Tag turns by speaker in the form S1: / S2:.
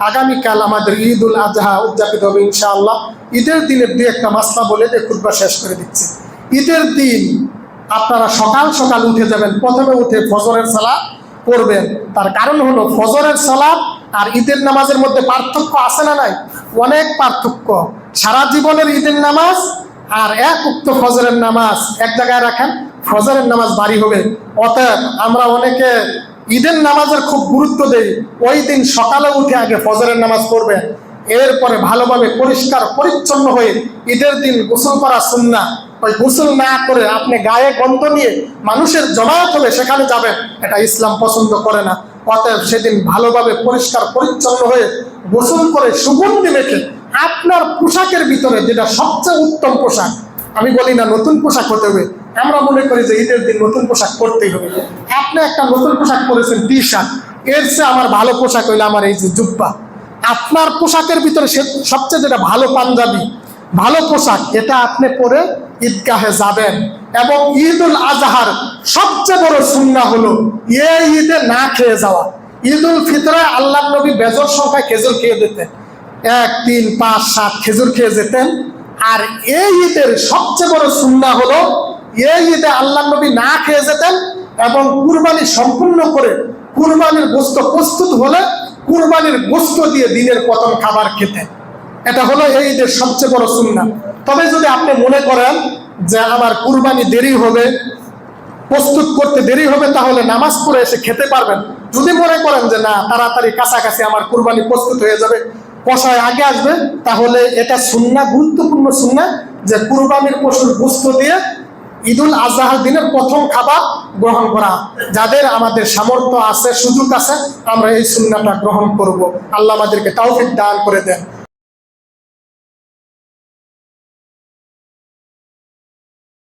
S1: আগামীকাল আমাদের ঈদ উল আজহা উদযাপিত হবে ইনশাআল্লাহ। ঈদের দিনের দুই একটা মাসলা বলে দিয়ে খুতবা শেষ করে দিচ্ছি। ঈদের দিন আপনারা সকাল সকাল উঠে যাবেন, প্রথমে উঠে ফজরের সালাত পড়বেন। তার কারণ হলো ফজরের সালাত আর ঈদের নামাজের মধ্যে পার্থক্য আছে না নাই? অনেক পার্থক্য। সারা জীবনের ঈদের নামাজ আর এক উক্ত ফজরের নামাজ এক জায়গায় রাখেন, ফজরের নামাজ ভারী হবে। অতএব আমরা অনেকে ঈদের নামাজের খুব গুরুত্ব দেই। ওই দিন সকালে উঠে আগে ফজরের নামাজ পড়বেন, এরপরে ভালোভাবে পরিষ্কার পরিচ্ছন্ন হয়ে ঈদের দিন গোসল করা সুন্নাহ। ওই গোসল না করে আপনি গায়ে গন্ধ নিয়ে মানুষের জমায়েত হবে সেখানে যাবেন, এটা ইসলাম পছন্দ করে না। অতএব সেদিন ভালোভাবে পরিষ্কার পরিচ্ছন্ন হয়ে গোসল করে সুগন্ধি মেখে আপনার পোশাকের ভিতরে যেটা সবচেয়ে উত্তম পোশাক, আমি বলি না নতুন পোশাক হতে হবে, আমরা মনে করি যে ঈদের দিন নতুন পোশাক পরতেই হবে। আপনি একটা নতুন পোশাক পরেছেন টি শার্ট, এর চেয়ে আমার ভালো পোশাক হইলে আমার এই যে জুব্বা। আপনার পোশাকের ভিতরে সবচেয়ে যেটা ভালো পাঞ্জাবি, ভালো পোশাক, এটা আপনি পরে ঈদগাহে যাবেন। এবং ঈদ উল আজহার সবচেয়ে বড় সুন্নাহ হলো এই ঈদে না খেয়ে যাওয়া। ঈদ উল ফিতরে আল্লাহ নবী বেজর সংখ্যায় খেজুর খেয়ে দিতেন, 1, 3, 5, 7 খেজুর খেয়ে যেতেন। আর এই ঈদের সবচেয়ে বড় সুন্নাহ হলো এই ঈদে আল্লাহ নবী না খেয়ে যেতেন এবং কুরবানি সম্পূর্ণ করে কুরবানির গোশত প্রস্তুত হলে কুরবানির গোশত দিয়ে দিনের প্রথম খাবার খেতেন। এটা হলো এই ঈদের সবচেয়ে বড় সুন্নাহ। তবে যদি আপনি মনে করেন যে আমার কুরবানি দেরি হবে, প্রস্তুত করতে দেরি হবে, তাহলে নামাজ পড়ে এসে খেতে পারবেন। যদি মনে করেন যে না তাড়াতাড়ি কাছাকাছি আমার কুরবানি প্রস্তুত হয়ে যাবে, কষায় আগে আসবে, তাহলে এটা সুন্নাহ, গুরুত্বপূর্ণ সুন্নাহ যে কুরবানির পশুর গোশত দিয়ে ঈদুল আজহার দিনের প্রথম খাবার গ্রহণ করা। যাদের আমাদের সামর্থ্য আছে, সুযোগ আছে, আমরা এই সুন্নাহটা গ্রহণ করব। আল্লাহ আমাদেরকে তৌফিক দান করে দেন।